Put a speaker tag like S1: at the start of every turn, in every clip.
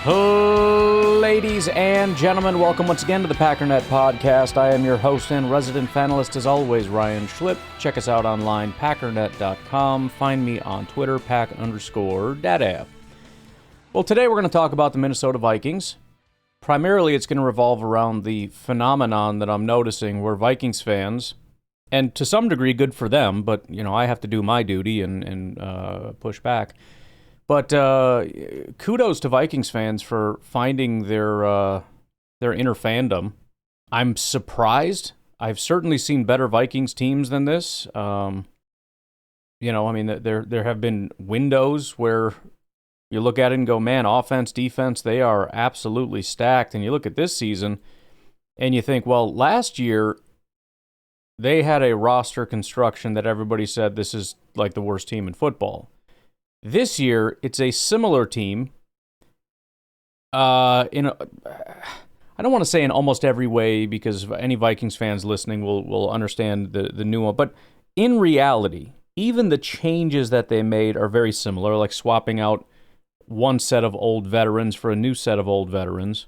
S1: Ladies and gentlemen, welcome once again to the Packernet Podcast. I am your host and resident panelist, as always, Ryan Schlipp. Check us out online, packernet.com. Find me on Twitter, pack_dadav. Well, today we're going to talk about the Minnesota Vikings. Primarily, it's going to revolve around the phenomenon that I'm noticing where Vikings fans, and to some degree, good for them, but, you know, I have to do my duty and push back. But kudos to Vikings fans for finding their inner fandom. I'm surprised. I've certainly seen better Vikings teams than this. There have been windows where you look at it and go, man, offense, defense, they are absolutely stacked. And you look at this season and you think, well, last year they had a roster construction that everybody said this is like the worst team in football. This year, it's a similar team. I don't want to say in almost every way, because any Vikings fans listening will understand the nuance. But in reality, even the changes that they made are very similar, like swapping out one set of old veterans for a new set of old veterans.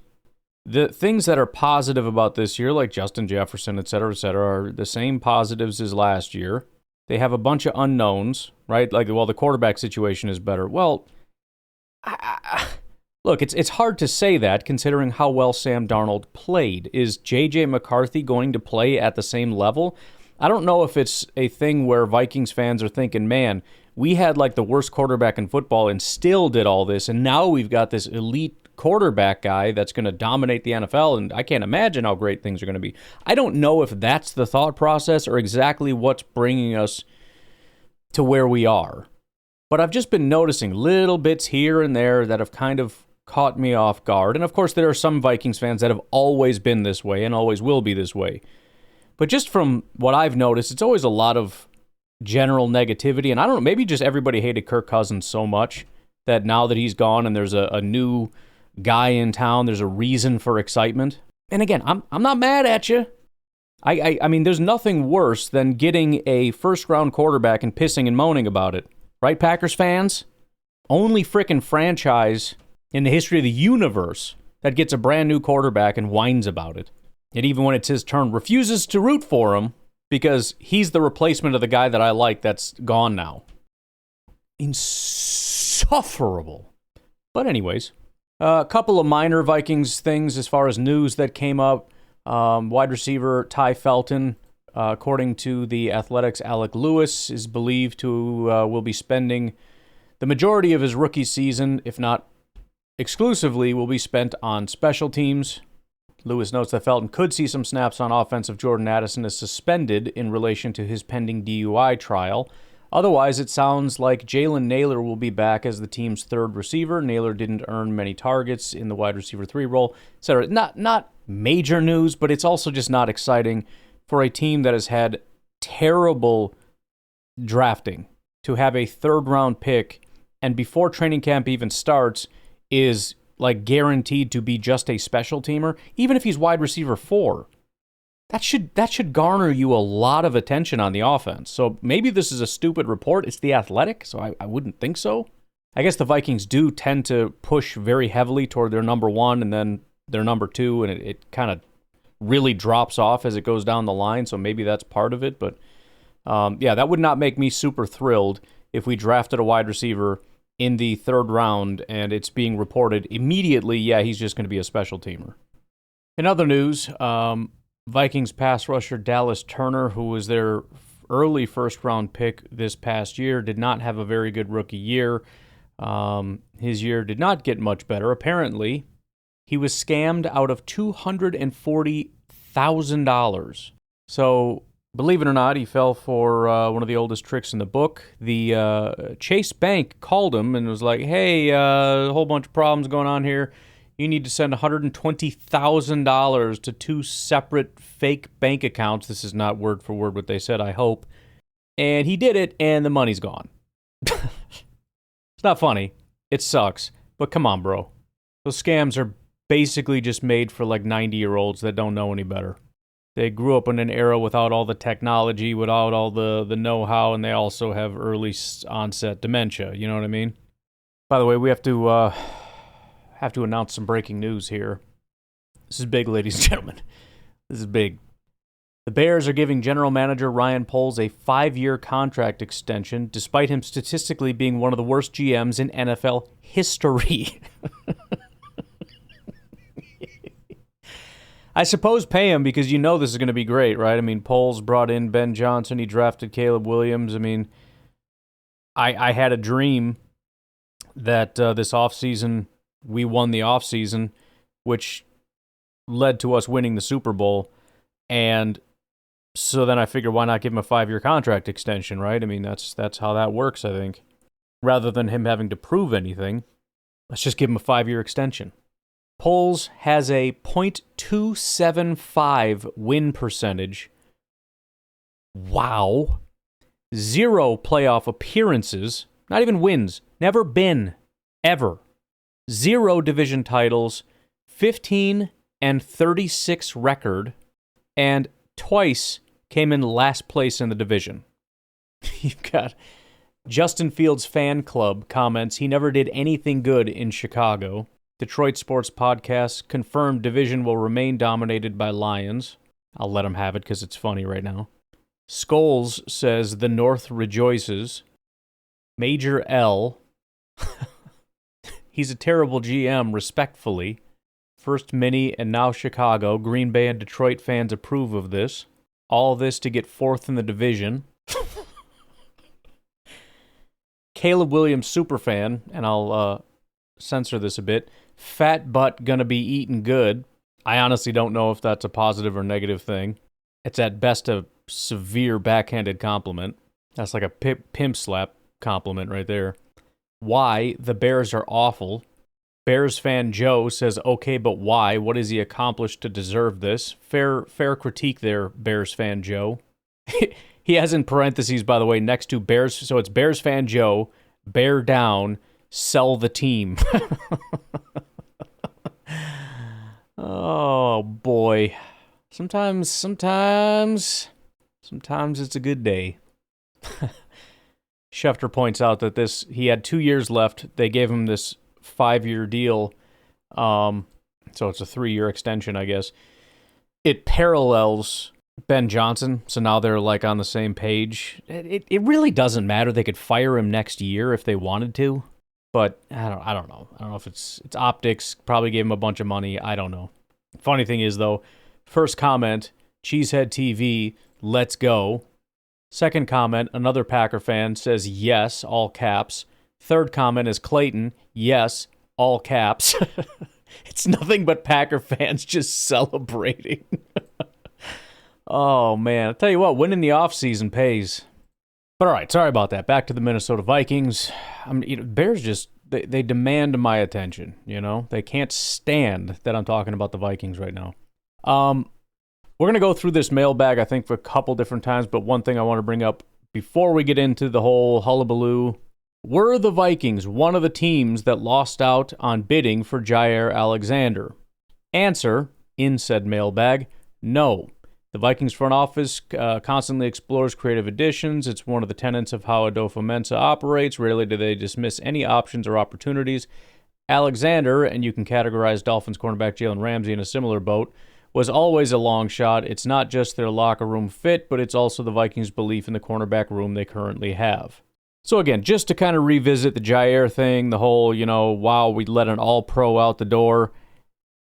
S1: The things that are positive about this year, like Justin Jefferson, et cetera, are the same positives as last year. They have a bunch of unknowns, right? Like, well, the quarterback situation is better. Well, look, it's hard to say that considering how well Sam Darnold played. Is JJ McCarthy going to play at the same level? I don't know if it's a thing where Vikings fans are thinking, man, we had like the worst quarterback in football and still did all this, and now we've got this elite quarterback guy that's going to dominate the NFL, and I can't imagine how great things are going to be. I don't know if that's the thought process or exactly what's bringing us to where we are. But I've just been noticing little bits here and there that have kind of caught me off guard. And of course, there are some Vikings fans that have always been this way and always will be this way. But just from what I've noticed, it's always a lot of general negativity. And I don't know, maybe just everybody hated Kirk Cousins so much that now that he's gone and there's a new guy in town, there's a reason for excitement. And again, I'm not mad at you. I mean, there's nothing worse than getting a first-round quarterback and pissing and moaning about it. Right, Packers fans? Only frickin' franchise in the history of the universe that gets a brand new quarterback and whines about it. And even when it's his turn, refuses to root for him because he's the replacement of the guy that I like that's gone now. Insufferable. But anyways, a couple of minor Vikings things as far as news that came up. Wide receiver Ty Felton, according to the Athletics, Alec Lewis is believed to will be spending the majority of his rookie season, if not exclusively, will be spent on special teams. Lewis notes that Felton could see some snaps on offense if Jordan Addison is suspended in relation to his pending DUI trial. Otherwise, it sounds like Jalen Nailor will be back as the team's third receiver. Nailor didn't earn many targets in the wide receiver 3 role, etc. Not major news, but it's also just not exciting for a team that has had terrible drafting to have a third-round pick and before training camp even starts is like guaranteed to be just a special teamer, even if he's wide receiver 4. That should garner you a lot of attention on the offense. So maybe this is a stupid report. It's The Athletic, so I wouldn't think so. I guess the Vikings do tend to push very heavily toward their number 1 and then their number 2, and it kind of really drops off as it goes down the line, so maybe that's part of it. But that would not make me super thrilled if we drafted a wide receiver in the third round and it's being reported immediately, he's just going to be a special teamer. In other news, Vikings pass rusher Dallas Turner, who was their early first-round pick this past year, did not have a very good rookie year. His year did not get much better. Apparently, he was scammed out of $240,000. So, believe it or not, he fell for one of the oldest tricks in the book. The Chase Bank called him and was like, hey, a whole bunch of problems going on here. You need to send $120,000 to 2 separate fake bank accounts. This is not word for word what they said, I hope. And he did it, and the money's gone. It's not funny. It sucks. But come on, bro. Those scams are basically just made for like 90-year-olds that don't know any better. They grew up in an era without all the technology, without all the know-how, and they also have early onset dementia. You know what I mean? By the way, we have to have to announce some breaking news here. This is big, ladies and gentlemen. This is big. The Bears are giving general manager Ryan Poles a 5-year contract extension, despite him statistically being one of the worst GMs in NFL history. I suppose pay him because you know this is going to be great, right? I mean, Poles brought in Ben Johnson. He drafted Caleb Williams. I mean, I had a dream that this offseason we won the offseason, which led to us winning the Super Bowl. And so then I figured, why not give him a 5-year contract extension, right? I mean, that's how that works, I think. Rather than him having to prove anything, let's just give him a 5-year extension. Poles has a .275 win percentage. Wow. 0 playoff appearances. Not even wins. Never been. Ever. 0 division titles. 15-36 record. And twice came in last place in the division. You've got Justin Fields' fan club comments he never did anything good in Chicago. Detroit Sports Podcast confirmed division will remain dominated by Lions. I'll let him have it because it's funny right now. Scholes says the North rejoices. Major L. He's a terrible GM, respectfully. First Mini and now Chicago. Green Bay and Detroit fans approve of this. All this to get 4th in the division. Caleb Williams superfan, and I'll censor this a bit. Fat butt gonna be eating good. I honestly don't know if that's a positive or negative thing. It's at best a severe backhanded compliment. That's like a pimp slap compliment right there. Why? The Bears are awful. Bears fan Joe says, okay, but why? What has he accomplished to deserve this? Fair critique there, Bears fan Joe. He has in parentheses, by the way, next to Bears, so it's Bears fan Joe, bear down, sell the team. Oh, boy. Sometimes it's a good day. Schefter points out that he had 2 years left. They gave him this 5-year deal, so it's a 3-year extension, I guess. It parallels Ben Johnson, so now they're like on the same page. It really doesn't matter. They could fire him next year if they wanted to, but I don't know. I don't know if it's optics. Probably gave him a bunch of money. I don't know. Funny thing is though, first comment, Cheesehead TV, let's go. Second comment, another Packer fan says yes, all caps. Third comment is Clayton, yes, all caps. It's nothing but Packer fans just celebrating. Oh, man. I'll tell you what, winning the offseason pays. But all right, sorry about that. Back to the Minnesota Vikings. Bears just, they demand my attention, you know? They can't stand that I'm talking about the Vikings right now. We're going to go through this mailbag, I think, for a couple different times, but one thing I want to bring up before we get into the whole hullabaloo. Were the Vikings one of the teams that lost out on bidding for Jair Alexander? Answer, in said mailbag, no. The Vikings front office constantly explores creative additions. It's one of the tenets of how Adolfo Mensa operates. Rarely do they dismiss any options or opportunities. Alexander, and you can categorize Dolphins cornerback Jalen Ramsey in a similar boat, was always a long shot. It's not just their locker room fit, but it's also the Vikings' belief in the cornerback room they currently have. So again, just to kind of revisit the Jair thing, the whole, wow, we let an all-pro out the door.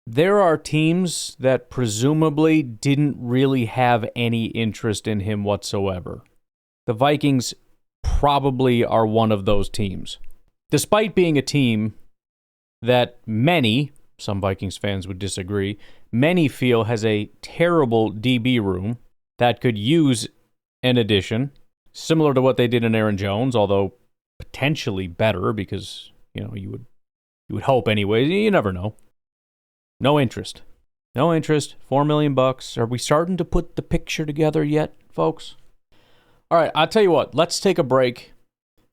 S1: There are teams that presumably didn't really have any interest in him whatsoever. The Vikings probably are one of those teams. Despite being a team that some Vikings fans would disagree, many feel has a terrible DB room that could use an addition, similar to what they did in Aaron Jones, although potentially better because, you would hope anyways. You never know. No interest. $4 million. Are we starting to put the picture together yet, folks? All right, I'll tell you what. Let's take a break,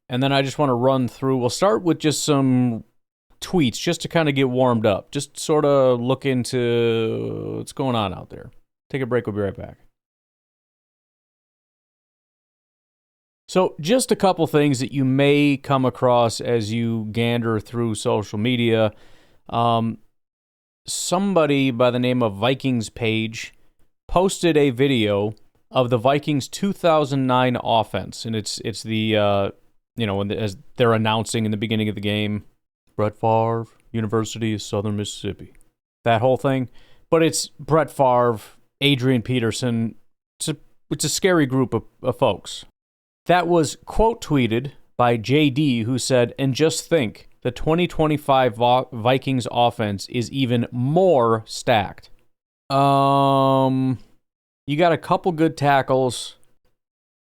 S1: and then I just want to run through. We'll start with just some tweets just to kind of get warmed up. Just sort of look into what's going on out there. Take a break. We'll be right back. So just a couple things that you may come across as you gander through social media. Somebody by the name of Vikings Page posted a video of the Vikings 2009 offense, and it's the as they're announcing in the beginning of the game, Brett Favre, University of Southern Mississippi, that whole thing. But it's Brett Favre, Adrian Peterson. It's a scary group of folks. That was quote tweeted by JD, who said, "And just think, the 2025 Vikings offense is even more stacked." You got a couple good tackles,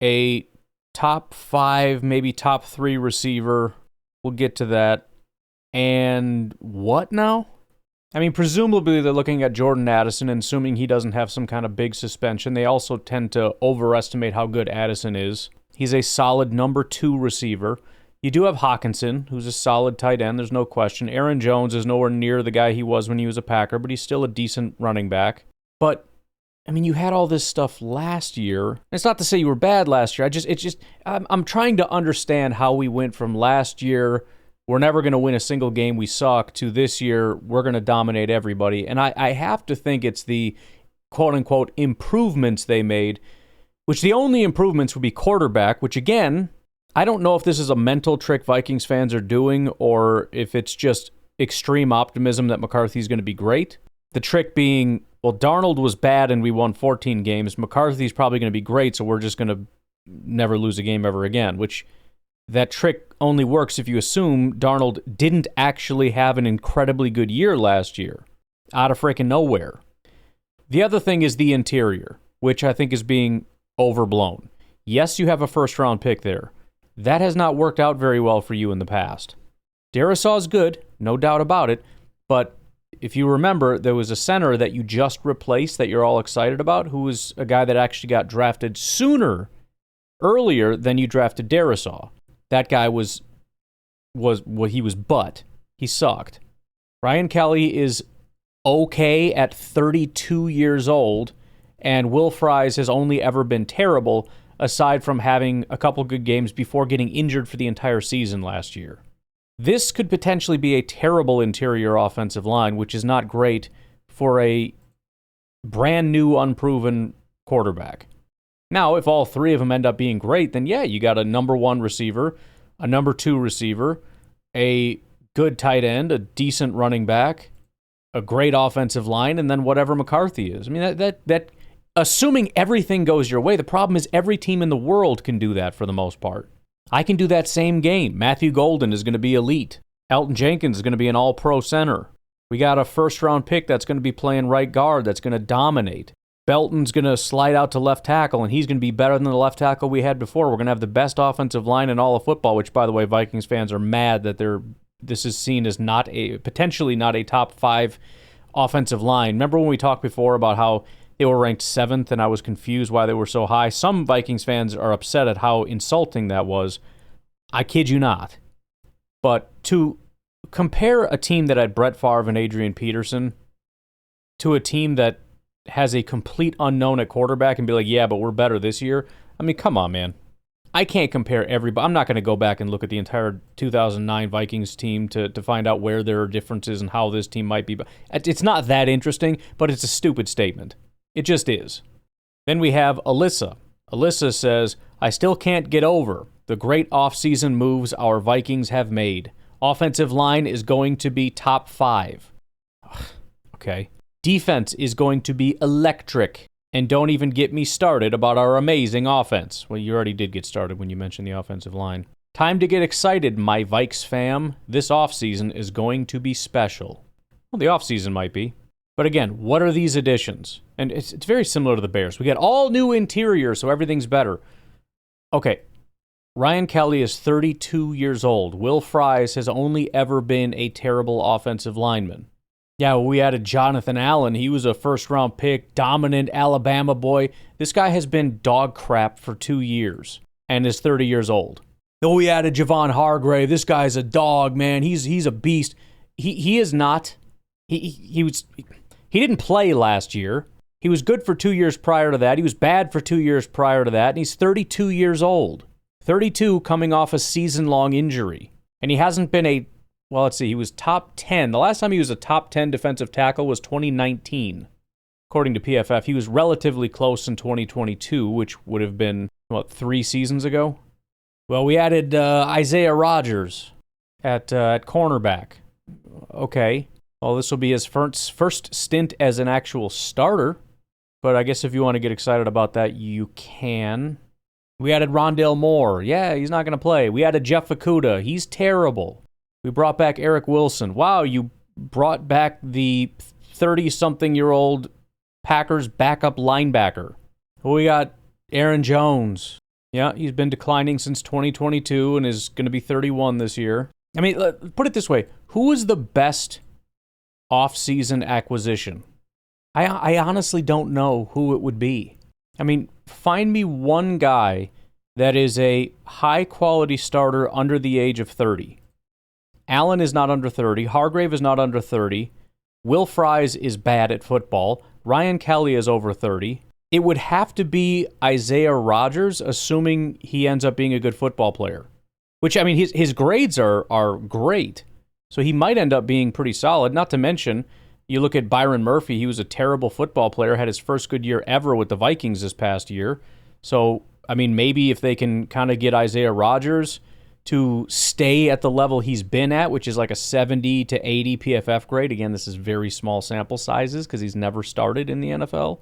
S1: a top 5, maybe top 3 receiver. We'll get to that. And what now? I mean, presumably they're looking at Jordan Addison and assuming he doesn't have some kind of big suspension. They also tend to overestimate how good Addison is. He's a solid number 2 receiver. You do have Hawkinson, who's a solid tight end, there's no question. Aaron Jones is nowhere near the guy he was when he was a Packer, but he's still a decent running back. But, I mean, you had all this stuff last year. It's not to say you were bad last year. I'm trying to understand how we went from last year, we're never going to win a single game, we suck, to this year, we're going to dominate everybody. And I have to think it's the quote-unquote improvements they made, which the only improvements would be quarterback, which again, I don't know if this is a mental trick Vikings fans are doing or if it's just extreme optimism that McCarthy's going to be great. The trick being, well, Darnold was bad and we won 14 games. McCarthy's probably going to be great, so we're just going to never lose a game ever again, which that trick only works if you assume Darnold didn't actually have an incredibly good year last year, out of freaking nowhere. The other thing is the interior, which I think is being overblown. Yes, you have a first-round pick there. That has not worked out very well for you in the past. Darrisaw is good, no doubt about it, but if you remember, there was a center that you just replaced that you're all excited about, who was a guy that actually got drafted earlier than you drafted Darrisaw. That guy was butt. He sucked. Ryan Kelly is okay at 32 years old, and Will Fries has only ever been terrible, aside from having a couple good games before getting injured for the entire season last year. This could potentially be a terrible interior offensive line, which is not great for a brand new, unproven quarterback. Now, if all 3 of them end up being great, then yeah, you got a number 1 receiver, a number 2 receiver, a good tight end, a decent running back, a great offensive line, and then whatever McCarthy is. I mean, that assuming everything goes your way, the problem is every team in the world can do that for the most part. I can do that same game. Matthew Golden is going to be elite. Elton Jenkins is going to be an all-pro center. We got a first-round pick that's going to be playing right guard that's going to dominate. Belton's going to slide out to left tackle, and he's going to be better than the left tackle we had before. We're going to have the best offensive line in all of football, which, by the way, Vikings fans are mad that this is seen as potentially not a top 5 offensive line. Remember when we talked before about how they were ranked 7th, and I was confused why they were so high? Some Vikings fans are upset at how insulting that was. I kid you not. But to compare a team that had Brett Favre and Adrian Peterson to a team that has a complete unknown at quarterback and be like, yeah, but we're better this year. I mean, come on, man. I can't compare everybody. I'm not going to go back and look at the entire 2009 Vikings team to find out where there are differences and how this team might be. It's not that interesting, but it's a stupid statement. It just is. Then we have Alyssa. Alyssa says, I still can't get over the great offseason moves our Vikings have made. Offensive line is going to be top 5. Okay. Defense is going to be electric. And don't even get me started about our amazing offense. Well, you already did get started when you mentioned the offensive line. Time to get excited, my Vikes fam. This offseason is going to be special. Well, the offseason might be. But again, what are these additions? And it's very similar to the Bears. We get all new interior, so everything's better. Okay, Ryan Kelly is 32 years old. Will Fries has only ever been a terrible offensive lineman. Yeah, we added Jonathan Allen. He was a first-round pick, dominant Alabama boy. This guy has been dog crap for 2 years and is 30 years old. Oh, we added Javon Hargrave. This guy's a dog, man. He's a beast. He is not. He didn't play last year. He was good for 2 years prior to that. He was bad for 2 years prior to that, and he's 32 years old. 32 coming off a season-long injury. And he hasn't been a well, let's see, he was top 10. The last time he was a top 10 defensive tackle was 2019. According to PFF, he was relatively close in 2022, which would have been, 3 seasons ago? Well, we added Isaiah Rodgers at cornerback. Okay. Well, this will be his first stint as an actual starter, but I guess if you want to get excited about that, you can. We added Rondale Moore. Yeah, he's not going to play. We added Jeff Okudah. He's terrible. We brought back Eric Wilson. Wow, you brought back the 30-something-year-old Packers backup linebacker. We got Aaron Jones. Yeah, he's been declining since 2022 and is going to be 31 this year. I mean, put it this way. Who was the best offseason acquisition? I honestly don't know who it would be. I mean, find me one guy that is a high-quality starter under the age of 30. Allen is not under 30. Hargrave is not under 30. Will Fries is bad at football. Ryan Kelly is over 30. It would have to be Isaiah Rodgers, assuming he ends up being a good football player. Which, I mean, his grades are great. So he might end up being pretty solid. Not to mention, you look at Byron Murphy, he was a terrible football player, had his first good year ever with the Vikings this past year. So, I mean, maybe if they can kind of get Isaiah Rodgers to stay at the level he's been at, which is like a 70 to 80 PFF grade. Again, this is very small sample sizes because he's never started in the NFL.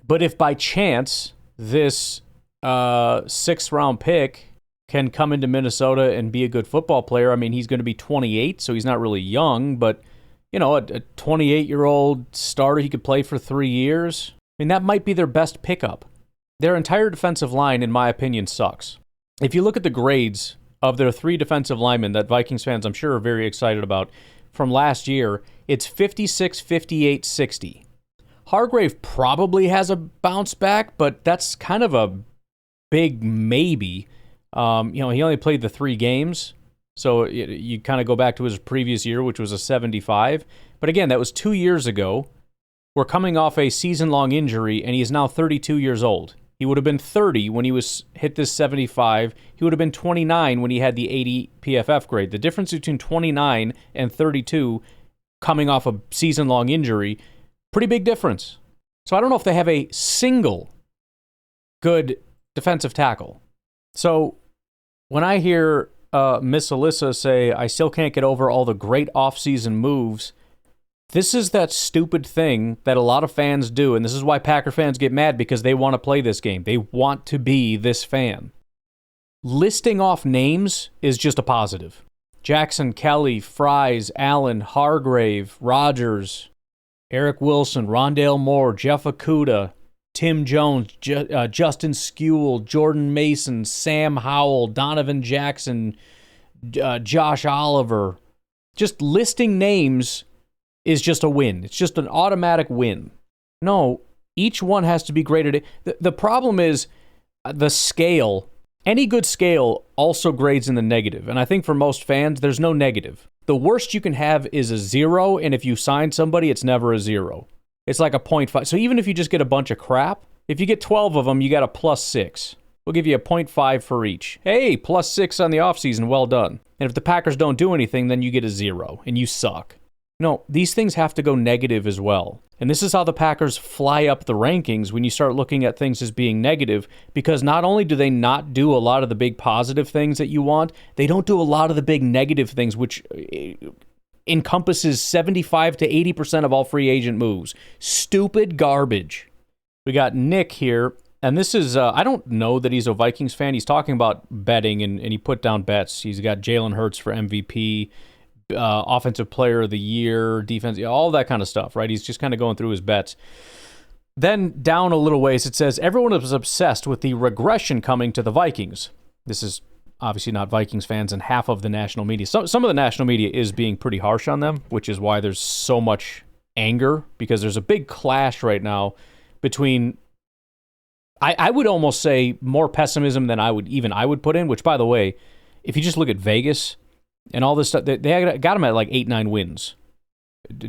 S1: But if by chance this 6th-round pick can come into Minnesota and be a good football player, I mean, he's going to be 28, so he's not really young, but, a 28-year-old starter, he could play for 3 years. I mean, that might be their best pickup. Their entire defensive line, in my opinion, sucks. If you look at the grades of their 3 defensive linemen that Vikings fans, I'm sure, are very excited about from last year, it's 56, 58, 60. Hargrave probably has a bounce back, but that's kind of a big maybe. He only played the 3 games, so you kind of go back to his previous year, which was a 75. But again, that was 2 years ago. We're coming off a season-long injury, and he is now 32 years old. He would have been 30 when he hit this 75. He would have been 29 when he had the 80 PFF grade. The difference between 29 and 32 coming off a season-long injury, pretty big difference. So I don't know if they have a single good defensive tackle. So when I hear Miss Alyssa say, I still can't get over all the great offseason moves, this is that stupid thing that a lot of fans do, and this is why Packer fans get mad, because they want to play this game. They want to be this fan. Listing off names is just a positive. Jackson, Kelly, Fries, Allen, Hargrave, Rodgers, Eric Wilson, Rondale Moore, Jeff Okudah, Tim Jones, Justin Skewell, Jordan Mason, Sam Howell, Donovan Jackson, Josh Oliver. Just listing names is just a win. It's just an automatic win. No, each one has to be graded. The problem is the scale. Any good scale also grades in the negative. And I think for most fans, there's no negative. The worst you can have is a 0, and if you sign somebody, it's never a 0. It's like a 0.5. So even if you just get a bunch of crap, if you get 12 of them, you got a +6. We'll give you a 0.5 for each. Hey, +6 on the offseason, well done. And if the Packers don't do anything, then you get a 0, and you suck. No, these things have to go negative as well. And this is how the Packers fly up the rankings when you start looking at things as being negative, because not only do they not do a lot of the big positive things that you want, they don't do a lot of the big negative things, which encompasses 75 to 80% of all free agent moves. Stupid garbage. We got Nick here, and this is, I don't know that he's a Vikings fan. He's talking about betting, and he put down bets. He's got Jalen Hurts for MVP, offensive player of the year, defense, all that kind of stuff, right? He's just kind of going through his bets. Then down a little ways, it says, everyone is obsessed with the regression coming to the Vikings. This is obviously not Vikings fans and half of the national media. Some of the national media is being pretty harsh on them, which is why there's so much anger, because there's a big clash right now between, I would almost say, more pessimism than I would put in, which, by the way, if you just look at Vegas and all this stuff, they got them at like 8-9 wins.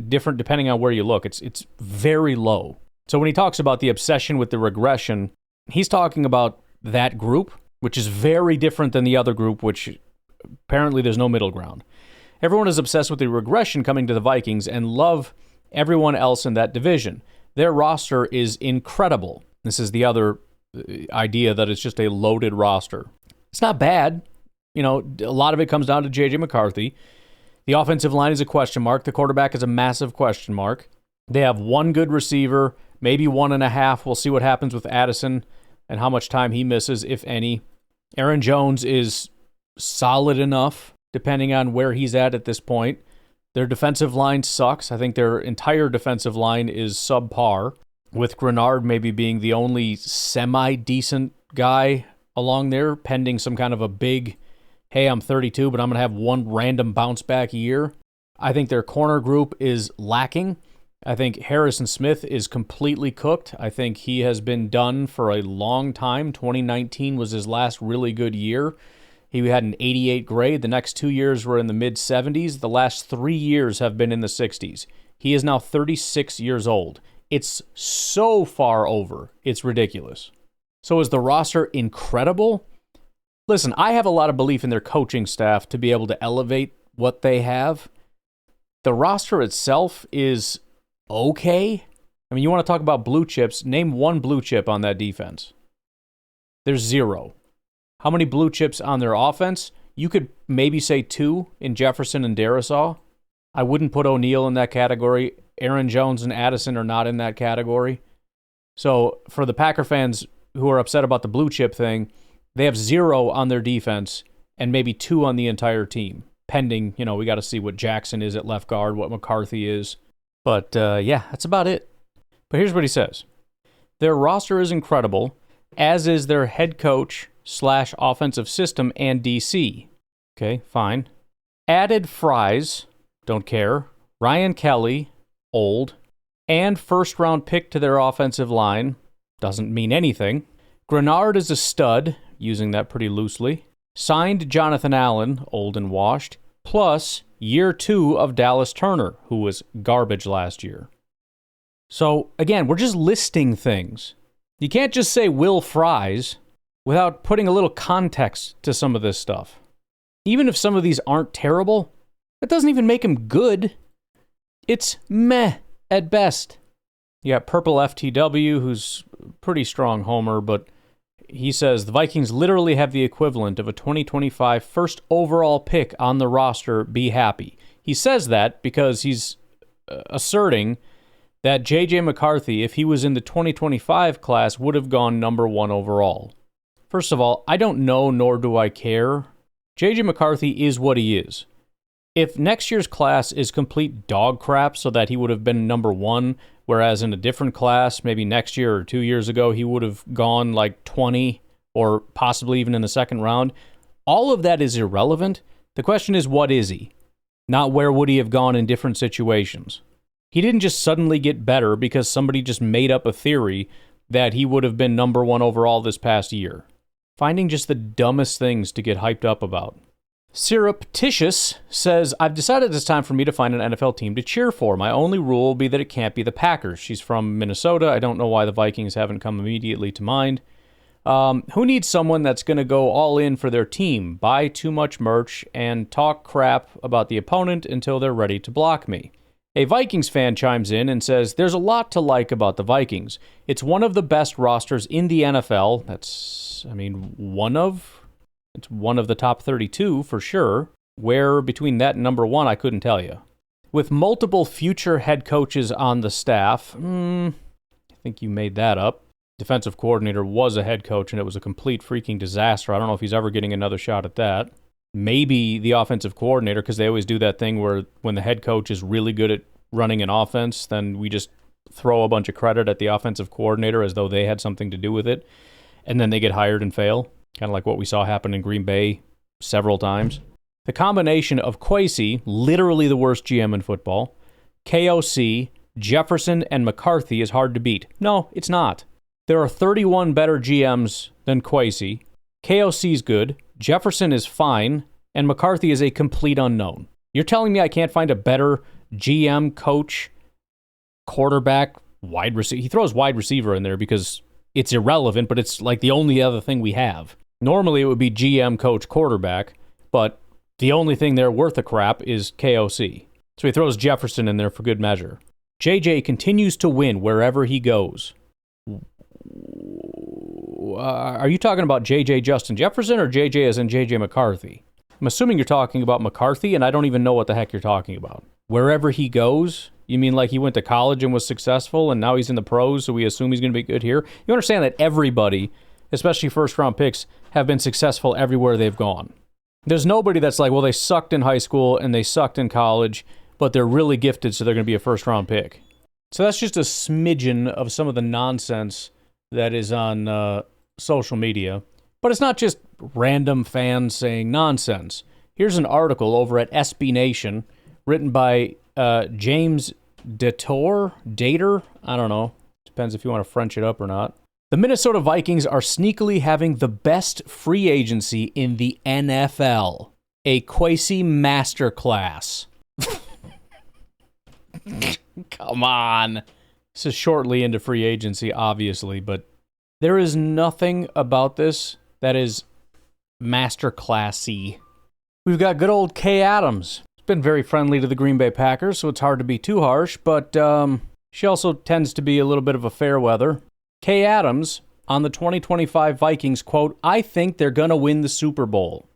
S1: Different depending on where you look. It's very low. So when he talks about the obsession with the regression, he's talking about that group, which is very different than the other group, which apparently there's no middle ground. Everyone is obsessed with the regression coming to the Vikings and love everyone else in that division. Their roster is incredible. This is the other idea that it's just a loaded roster. It's not bad. A lot of it comes down to JJ McCarthy. The offensive line is a question mark. The quarterback is a massive question mark. They have one good receiver, maybe 1.5. We'll see what happens with Addison and how much time he misses, if any. Aaron Jones is solid enough, depending on where he's at this point. Their defensive line sucks. I think their entire defensive line is subpar, with Grenard maybe being the only semi-decent guy along there, pending some kind of a big, hey, I'm 32, but I'm going to have one random bounce-back year. I think their corner group is lacking. I think Harrison Smith is completely cooked. I think he has been done for a long time. 2019 was his last really good year. He had an 88 grade. The next 2 years were in the mid-70s. The last 3 years have been in the 60s. He is now 36 years old. It's so far over. It's ridiculous. So is the roster incredible? Listen, I have a lot of belief in their coaching staff to be able to elevate what they have. The roster itself is okay. I mean, you want to talk about blue chips? Name one blue chip on that defense. There's 0. How many blue chips on their offense? You could maybe say 2 in Jefferson and Darisaw. I wouldn't put O'Neal in that category. Aaron Jones and Addison are not in that category. So for the Packer fans who are upset about the blue chip thing, they have 0 on their defense and maybe 2 on the entire team. Pending, we got to see what Jackson is at left guard, what McCarthy is. But yeah, that's about it. But here's what he says. Their roster is incredible, as is their head coach / offensive system and DC. Okay, fine. Added Fries, don't care. Ryan Kelly, old. And first-round pick to their offensive line, doesn't mean anything. Grenard is a stud, using that pretty loosely. Signed Jonathan Allen, old and washed, plus year 2 of Dallas Turner, who was garbage last year. So, again, we're just listing things. You can't just say Will Fries without putting a little context to some of this stuff. Even if some of these aren't terrible, that doesn't even make them good. It's meh at best. You got Purple FTW, who's a pretty strong homer, but he says the Vikings literally have the equivalent of a 2025 first overall pick on the roster. Be happy. He says that because he's asserting that JJ McCarthy, if he was in the 2025 class, would have gone number 1 overall. First of all, I don't know, nor do I care. JJ McCarthy is what he is. If next year's class is complete dog crap so that he would have been number 1, whereas in a different class, maybe next year or 2 years ago, he would have gone like 20 or possibly even in the second round, all of that is irrelevant. The question is, what is he? Not where would he have gone in different situations. He didn't just suddenly get better because somebody just made up a theory that he would have been number 1 overall this past year. Finding just the dumbest things to get hyped up about. Surreptitious says, I've decided it's time for me to find an NFL team to cheer for. My only rule will be that it can't be the Packers. She's from Minnesota. I don't know why the Vikings haven't come immediately to mind. Who needs someone that's going to go all in for their team, buy too much merch, and talk crap about the opponent until they're ready to block me? A Vikings fan chimes in and says, there's a lot to like about the Vikings. It's one of the best rosters in the NFL. It's one of the top 32 for sure. Where between that and number 1, I couldn't tell you. With multiple future head coaches on the staff, I think you made that up. Defensive coordinator was a head coach, and it was a complete freaking disaster. I don't know if he's ever getting another shot at that. Maybe the offensive coordinator, because they always do that thing where when the head coach is really good at running an offense, then we just throw a bunch of credit at the offensive coordinator as though they had something to do with it, and then they get hired and fail, kind of like what we saw happen in Green Bay several times. The combination of Kwesi, literally the worst GM in football, KOC, Jefferson, and McCarthy is hard to beat. No, it's not. There are 31 better GMs than Kwesi. KOC's good, Jefferson is fine, and McCarthy is a complete unknown. You're telling me I can't find a better GM, coach, quarterback, wide receiver? He throws wide receiver in there because it's irrelevant, but it's like the only other thing we have. Normally it would be GM, coach, quarterback, but The only thing they're worth a crap is KOC. So he throws Jefferson in there for good measure. JJ continues to win wherever he goes. Are you talking about JJ Justin Jefferson or JJ as in JJ McCarthy? I'm assuming you're talking about McCarthy, and I don't even know what the heck you're talking about. Wherever he goes? You mean like he went to college and was successful, and now he's in the pros, so we assume he's going to be good here? You understand that everybody, especially first-round picks, have been successful everywhere they've gone. There's nobody that's like, well, they sucked in high school and they sucked in college, but they're really gifted, so they're going to be a first-round pick. So that's just a smidgen of some of the nonsense that is on social media. But it's not just random fans saying nonsense. Here's an article over at SB Nation written by James Dater? I don't know. Depends if you want to French it up or not. The Minnesota Vikings are sneakily having the best free agency in the NFL. A Kwesi masterclass. Come on. This is shortly into free agency, obviously, but there is nothing about this that is masterclassy. We've got good old Kay Adams. She's been very friendly to the Green Bay Packers, so it's hard to be too harsh, but she also tends to be a little bit of a fair weather. Kay Adams on the 2025 Vikings, quote, I think they're going to win the Super Bowl.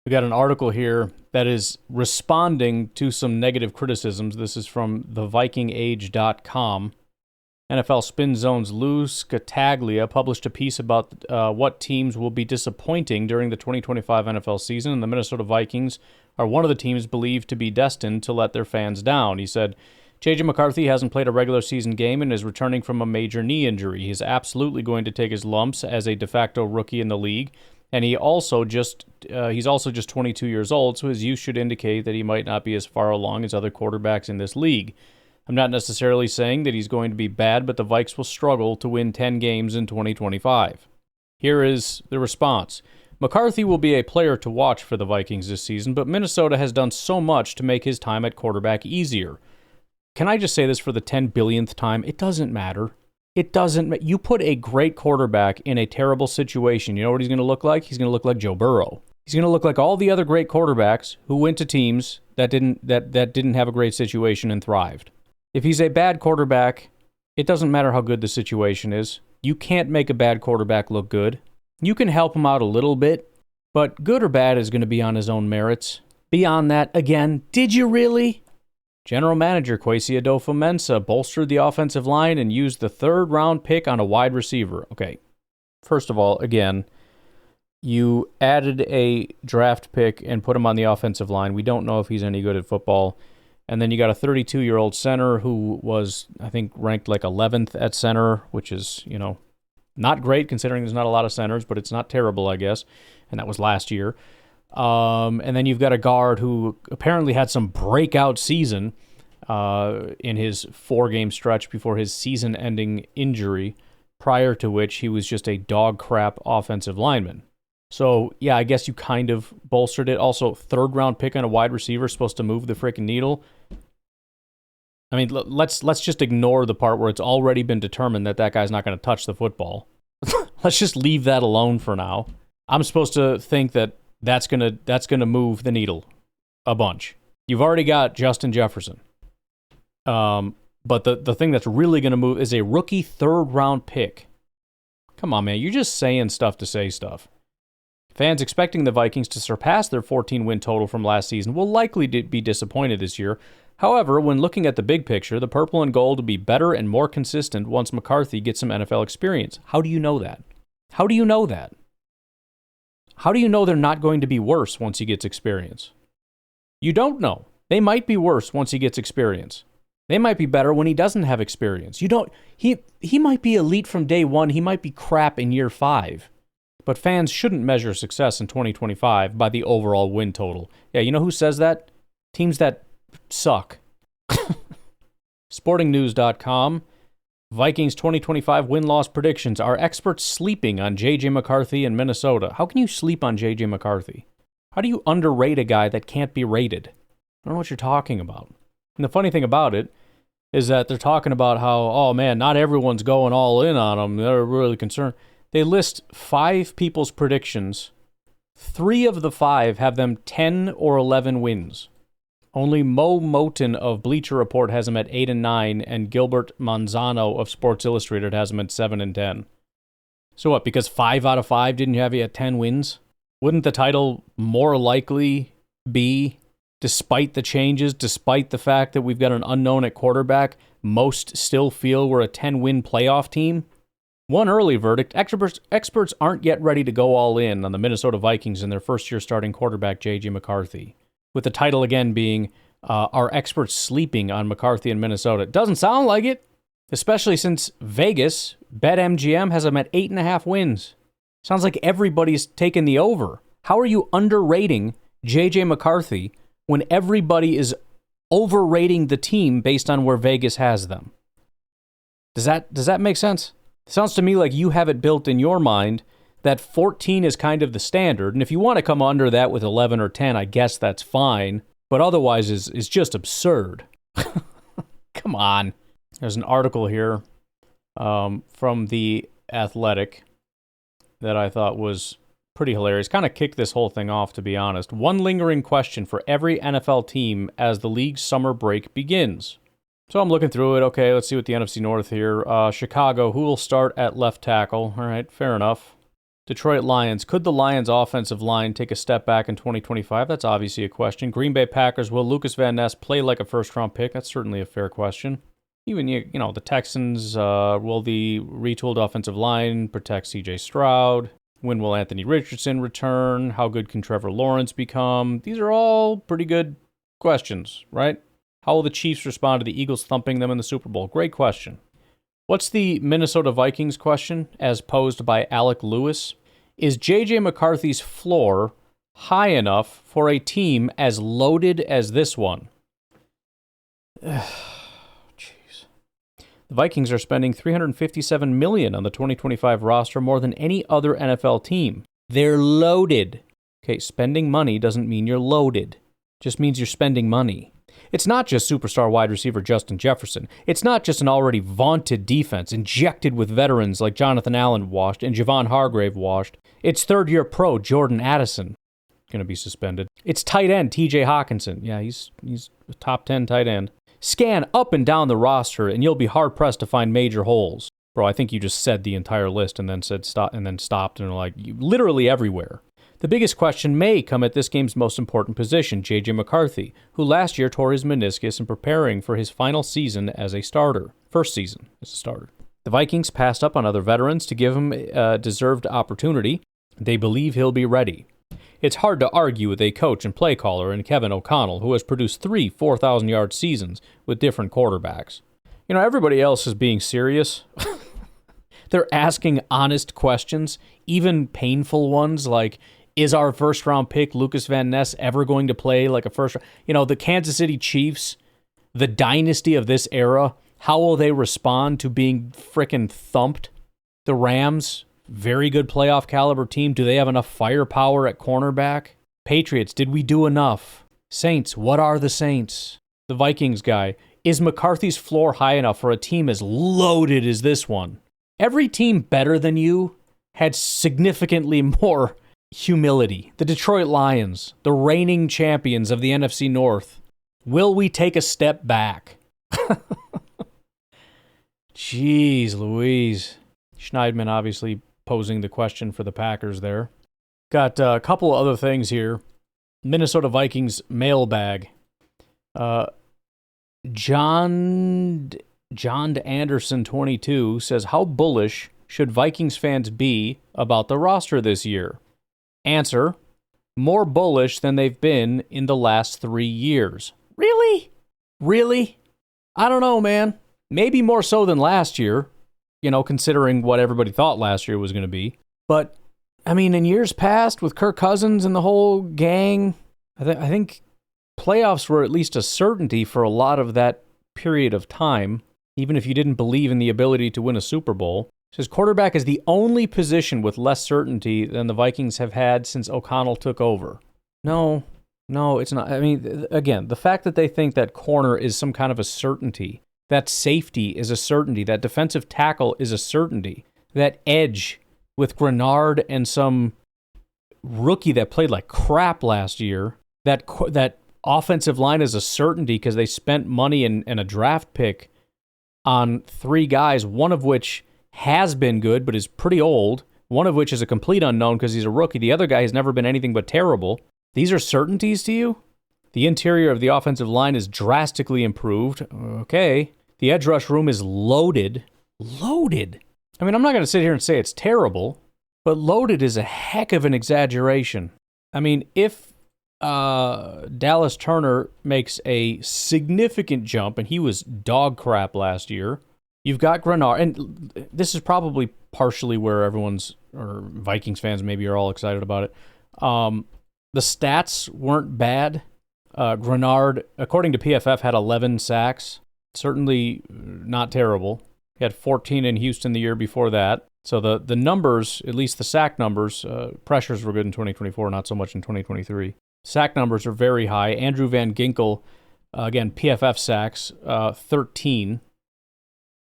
S1: We got an article here that is responding to some negative criticisms. This is from thevikingage.com. NFL Spin Zone's Lou Scattaglia published a piece about what teams will be disappointing during the 2025 NFL season, and the Minnesota Vikings are one of the teams believed to be destined to let their fans down. He said, JJ McCarthy hasn't played a regular season game and is returning from a major knee injury. He's absolutely going to take his lumps as a de facto rookie in the league, and he's also just 22 years old, so his use should indicate that he might not be as far along as other quarterbacks in this league. I'm not necessarily saying that he's going to be bad, but the Vikes will struggle to win 10 games in 2025. Here is the response. McCarthy will be a player to watch for the Vikings this season, but Minnesota has done so much to make his time at quarterback easier. Can I just say this for the 10 billionth time? It doesn't matter. It doesn't. You put a great quarterback in a terrible situation. You know what he's going to look like? He's going to look like Joe Burrow. He's going to look like all the other great quarterbacks who went to teams that didn't have a great situation and thrived. If he's a bad quarterback, it doesn't matter how good the situation is. You can't make a bad quarterback look good. You can help him out a little bit, but good or bad is going to be on his own merits. Beyond that, again, did you really? General Manager Kwesi Adofo-Mensah bolstered the offensive line and used the third-round pick on a wide receiver. Okay, first of all, again, you added a draft pick and put him on the offensive line. We don't know if he's any good at football. And then you got a 32-year-old center who was, I think, ranked like 11th at center, which is, not great considering there's not a lot of centers, but it's not terrible, I guess. And that was last year. And then you've got a guard who apparently had some breakout season in his 4-game stretch before his season-ending injury, prior to which he was just a dog crap offensive lineman. So, yeah, I guess you kind of bolstered it. Also, third-round pick on a wide receiver supposed to move the freaking needle. I mean, let's just ignore the part where it's already been determined that guy's not going to touch the football. Let's just leave that alone for now. I'm supposed to think that's gonna move the needle a bunch. You've already got Justin Jefferson. But the thing that's really going to move is a rookie third-round pick. Come on, man. You're just saying stuff to say stuff. Fans expecting the Vikings to surpass their 14-win total from last season will likely be disappointed this year. However, when looking at the big picture, the purple and gold will be better and more consistent once McCarthy gets some NFL experience. How do you know that? How do you know that? How do you know they're not going to be worse once he gets experience? You don't know. They might be worse once he gets experience. They might be better when he doesn't have experience. He might be elite from day one. He might be crap in year 5. But fans shouldn't measure success in 2025 by the overall win total. Yeah, you know who says that? Teams that suck. Sportingnews.com. Vikings 2025 win-loss predictions. Are experts sleeping on JJ McCarthy in Minnesota? How can you sleep on JJ McCarthy? How do you underrate a guy that can't be rated? I don't know what you're talking about. And the funny thing about it is that they're talking about how, oh man, not everyone's going all in on him. They're really concerned. They list 5 people's predictions 3 of the 5 have them 10 or 11 wins. Only Mo Moten of Bleacher Report has them at 8 and 9, and Gilbert Manzano of Sports Illustrated has them at 7 and 10. So what, because 5 out of 5 didn't have you at 10 wins? Wouldn't the title more likely be, despite the changes, despite the fact that we've got an unknown at quarterback, most still feel we're a 10-win playoff team? One early verdict, experts aren't yet ready to go all in on the Minnesota Vikings and their first-year starting quarterback, JJ McCarthy. With the title again being, Are Experts Sleeping on McCarthy in Minnesota? It doesn't sound like it, especially since Vegas, BetMGM, has them at 8.5 wins. Sounds like everybody's taking the over. How are you underrating JJ McCarthy when everybody is overrating the team based on where Vegas has them? Does that make sense? It sounds to me like you have it built in your mind that 14 is kind of the standard, and if you want to come under that with 11 or 10, I guess that's fine, but otherwise is just absurd. Come on. There's an article here from The Athletic that I thought was pretty hilarious. Kind of kicked this whole thing off, to be honest. One lingering question for every NFL team as the league's summer break begins. So I'm looking through it. Okay, let's see what the NFC North here. Chicago, who will start at left tackle? All right, fair enough. Detroit Lions. Could the Lions' offensive line take a step back in 2025? That's obviously a question. Green Bay Packers. Will Lucas Van Ness play like a first-round pick? That's certainly a fair question. Even, the Texans. Will the retooled offensive line protect C.J. Stroud? When will Anthony Richardson return? How good can Trevor Lawrence become? These are all pretty good questions, right? How will the Chiefs respond to the Eagles thumping them in the Super Bowl? Great question. What's the Minnesota Vikings question, as posed by Alec Lewis? Is JJ McCarthy's floor high enough for a team as loaded as this one? Jeez. The Vikings are spending $357 million on the 2025 roster, more than any other NFL team. They're loaded. Okay, spending money doesn't mean you're loaded. It just means you're spending money. It's not just superstar wide receiver Justin Jefferson. It's not just an already vaunted defense injected with veterans like Jonathan Allen washed and Javon Hargrave washed. It's third-year pro Jordan Addison going to be suspended. It's tight end TJ Hawkinson. Yeah, he's a top 10 tight end. Scan up and down the roster and you'll be hard-pressed to find major holes. Bro, I think you just said the entire list and then said stop and then stopped and like literally everywhere. The biggest question may come at this game's most important position, JJ McCarthy, who last year tore his meniscus in preparing for his final season as a starter. First season as a starter. The Vikings passed up on other veterans to give him a deserved opportunity. They believe he'll be ready. It's hard to argue with a coach and play caller in Kevin O'Connell, who has produced 3 4,000-yard seasons with different quarterbacks. Everybody else is being serious. They're asking honest questions, even painful ones like, is our first-round pick, Lucas Van Ness, ever going to play like a first-round? The Kansas City Chiefs, the dynasty of this era, how will they respond to being frickin' thumped? The Rams, very good playoff caliber team. Do they have enough firepower at cornerback? Patriots, did we do enough? Saints, what are the Saints? The Vikings guy, is McCarthy's floor high enough for a team as loaded as this one? Every team better than you had significantly more humility. The Detroit Lions, the reigning champions of the NFC North. Will we take a step back? Jeez Louise. Schneidman obviously posing the question for the Packers there. Got a couple other things here. Minnesota Vikings mailbag. John Anderson 22 says, how bullish should Vikings fans be about the roster this year? Answer, more bullish than they've been in the last 3 years. Really? Really? I don't know, man. Maybe more so than last year, considering what everybody thought last year was going to be. But, in years past, with Kirk Cousins and the whole gang, I think playoffs were at least a certainty for a lot of that period of time, even if you didn't believe in the ability to win a Super Bowl. Says quarterback is the only position with less certainty than the Vikings have had since O'Connell took over. No, it's not. Again, the fact that they think that corner is some kind of a certainty, that safety is a certainty, that defensive tackle is a certainty, that edge with Grenard and some rookie that played like crap last year. That offensive line is a certainty because they spent money and a draft pick on 3 guys, one of which has been good but is pretty old, one of which is a complete unknown because he's a rookie. The other guy has never been anything but terrible. These are certainties to you? The interior of the offensive line is drastically improved. Okay. The edge rush room is loaded. Loaded. I mean, I'm not going to sit here and say it's terrible, but loaded is a heck of an exaggeration. I mean, if Dallas Turner makes a significant jump, and he was dog crap last year, you've got Grenard, and this is probably partially where everyone's, or Vikings fans maybe are all excited about it. The stats weren't bad. Grenard, according to PFF, had 11 sacks. Certainly not terrible. He had 14 in Houston the year before that. So the numbers, at least the sack numbers, pressures were good in 2024, not so much in 2023. Sack numbers are very high. Andrew Van Ginkel, again, PFF sacks, 13.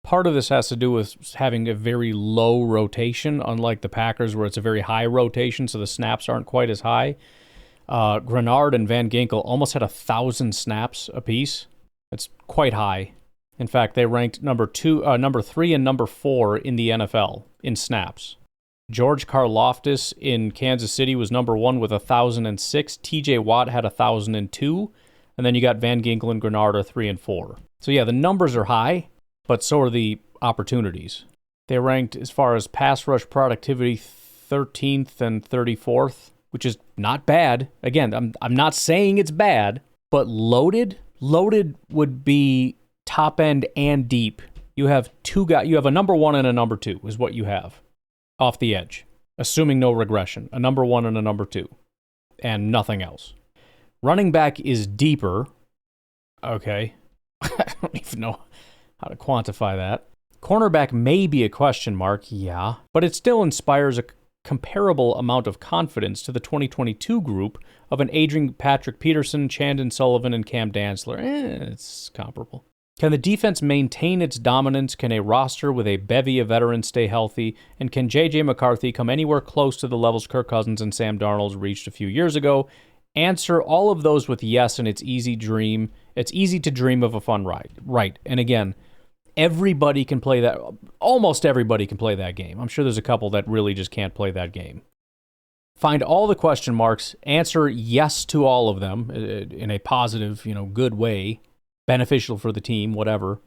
S1: Part of this has to do with having a very low rotation, unlike the Packers where it's a very high rotation, so the snaps aren't quite as high. Grenard and Van Ginkel almost had 1,000 snaps apiece. That's quite high. In fact, they ranked number 3 and number 4 in the NFL in snaps. George Karlaftis in Kansas City was number 1 with 1,006. TJ Watt had 1,002. And then you got Van Ginkel and Grenard are 3 and 4. So yeah, the numbers are high, but so are the opportunities. They ranked, as far as pass rush productivity, 13th and 34th, which is not bad. Again, I'm not saying it's bad, but loaded would be top end and deep. You have 2 guys. You have a number 1 and a number 2 is what you have off the edge, assuming no regression. A number 1 and a number 2, and nothing else. Running back is deeper. Okay. I don't even know how to quantify that. Cornerback may be a question mark, yeah, but it still inspires a comparable amount of confidence to the 2022 group of an aging Patrick Peterson, Chandon Sullivan, and Cam Dantzler. It's comparable. Can the defense maintain its dominance? Can a roster with a bevy of veterans stay healthy? And can JJ McCarthy come anywhere close to the levels Kirk Cousins and Sam Darnold reached a few years ago? Answer all of those with yes, and it's easy to dream of a fun ride. Right. And again, everybody can play that. Almost everybody can play that game. I'm sure there's a couple that really just can't play that game. Find all the question marks, answer yes to all of them in a positive, good way, beneficial for the team, whatever.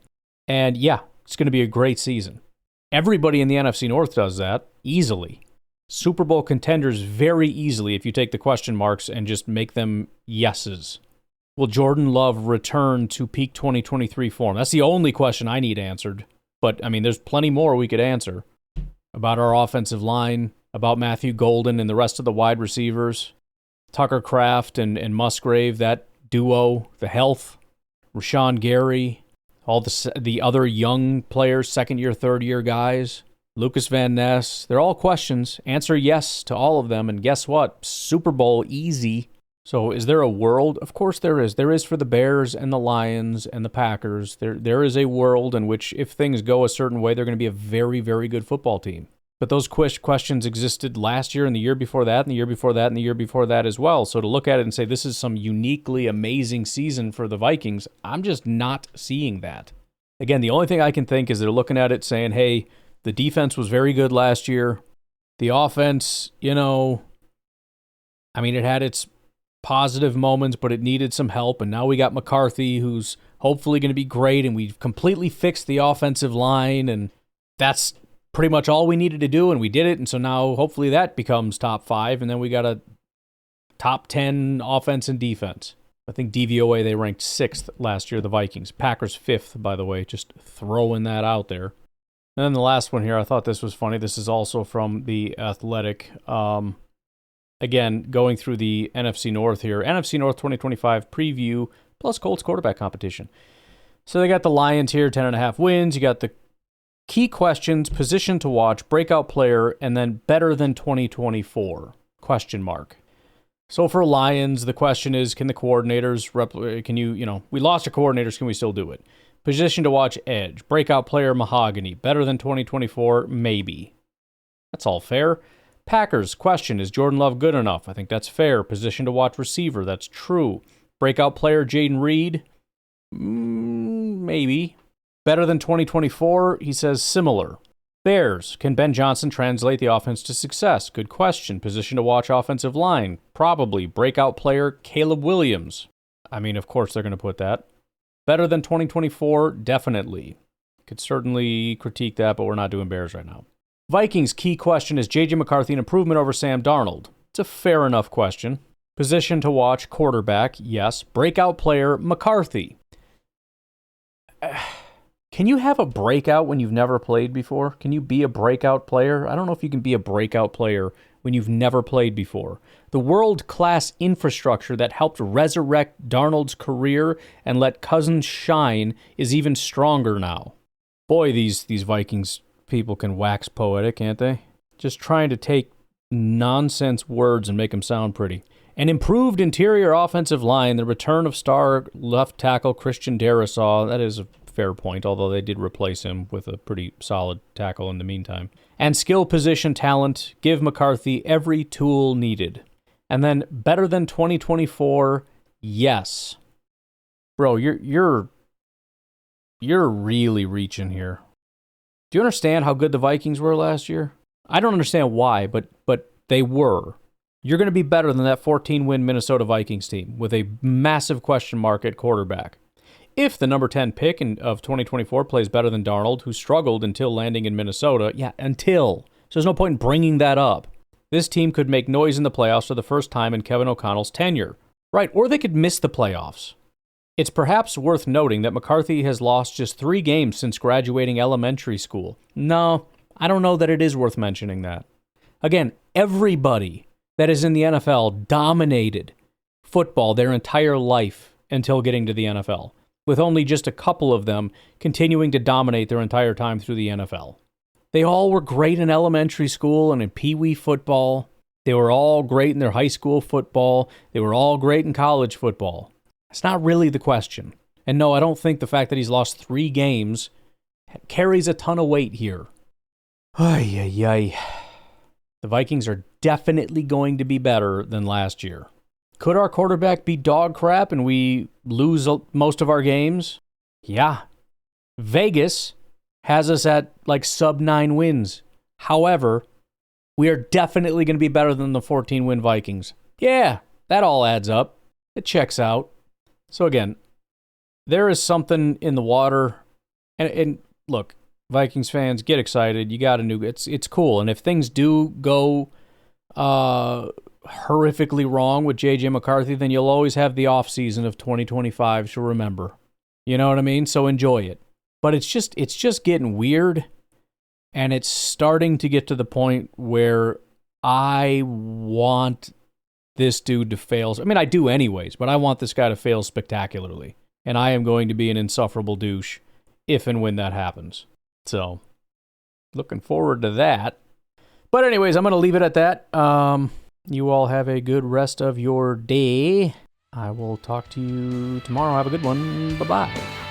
S1: And yeah, it's going to be a great season. Everybody in the NFC North does that easily. Super Bowl contenders very easily if you take the question marks and just make them yeses. Will Jordan Love return to peak 2023 form? That's the only question I need answered. But, I mean, there's plenty more we could answer about our offensive line, about Matthew Golden and the rest of the wide receivers, Tucker Kraft and Musgrave, that duo, the health, Rashawn Gary, all the other young players, second-year, third-year guys, Lucas Van Ness. They're all questions. Answer yes to all of them, and guess what? Super Bowl easy. So is there a world? Of course there is. There is for the Bears and the Lions and the Packers. There is a world in which if things go a certain way, they're going to be a very, very good football team. But those questions existed last year and the year before that and the year before that and the year before that as well. So to look at it and say this is some uniquely amazing season for the Vikings, I'm just not seeing that. Again, the only thing I can think is they're looking at it saying, hey, the defense was very good last year. The offense, it had its positive moments, but it needed some help. And now we got McCarthy, who's hopefully going to be great. And we've completely fixed the offensive line. And that's pretty much all we needed to do. And we did it. And so now hopefully that becomes top 5. And then we got a top 10 offense and defense. I think DVOA, they ranked 6th last year, the Vikings. Packers 5th, by the way, just throwing that out there. And then the last one here, I thought this was funny. This is also from The Athletic. Again, going through the NFC North here. NFC North 2025 preview plus Colts quarterback competition. So they got the Lions here, 10.5 wins. You got the key questions, position to watch, breakout player, and then better than 2024, question mark. So for Lions, the question is, can the coordinators, we lost our coordinators, can we still do it? Position to watch, edge. Breakout player, mahogany. Better than 2024, maybe. That's all fair. Packers, question, is Jordan Love good enough? I think that's fair. Position to watch receiver, that's true. Breakout player, Jaden Reed? Maybe. Better than 2024? He says similar. Bears, can Ben Johnson translate the offense to success? Good question. Position to watch offensive line? Probably. Breakout player, Caleb Williams? I mean, of course they're going to put that. Better than 2024? Definitely. Could certainly critique that, but we're not doing Bears right now. Vikings, key question, is JJ McCarthy an improvement over Sam Darnold? It's a fair enough question. Position to watch, quarterback, yes. Breakout player, McCarthy. Can you have a breakout when you've never played before? Can you be a breakout player? I don't know if you can be a breakout player when you've never played before. The world-class infrastructure that helped resurrect Darnold's career and let Cousins shine is even stronger now. Boy, these Vikings people can wax poetic, can't they? Just trying to take nonsense words and make them sound pretty. An improved interior offensive line, the return of star left tackle Christian Darrisaw, that is a fair point, although they did replace him with a pretty solid tackle in the meantime. And skill position talent, give McCarthy every tool needed. And then better than 2024, yes. Bro, you're really reaching here. Do you understand how good the Vikings were last year? I don't understand why, but they were. You're going to be better than that 14-win Minnesota Vikings team with a massive question mark at quarterback. If the number 10 pick of 2024 plays better than Darnold, who struggled until landing in Minnesota, until. So there's no point in bringing that up. This team could make noise in the playoffs for the first time in Kevin O'Connell's tenure. Right, or they could miss the playoffs. It's perhaps worth noting that McCarthy has lost just 3 games since graduating elementary school. No, I don't know that it is worth mentioning that. Again, everybody that is in the NFL dominated football their entire life until getting to the NFL, with only just a couple of them continuing to dominate their entire time through the NFL. They all were great in elementary school and in Pee-wee football. They were all great in their high school football. They were all great in college football. It's not really the question. And no, I don't think the fact that he's lost 3 games carries a ton of weight here. Ay. The Vikings are definitely going to be better than last year. Could our quarterback be dog crap and we lose most of our games? Yeah. Vegas has us at like sub-9 wins. However, we are definitely going to be better than the 14-win Vikings. Yeah, that all adds up. It checks out. So again, there is something in the water. And look, Vikings fans, get excited. You got a new... It's cool. And if things do go horrifically wrong with JJ McCarthy, then you'll always have the offseason of 2025 to remember. You know what I mean? So enjoy it. But it's just getting weird, and it's starting to get to the point where I want this dude to fail. I mean, I do anyways, but I want this guy to fail spectacularly. And I am going to be an insufferable douche if and when that happens. So, looking forward to that. But anyways, I'm going to leave it at that. You all have a good rest of your day. I will talk to you tomorrow. Have a good one. Bye-bye.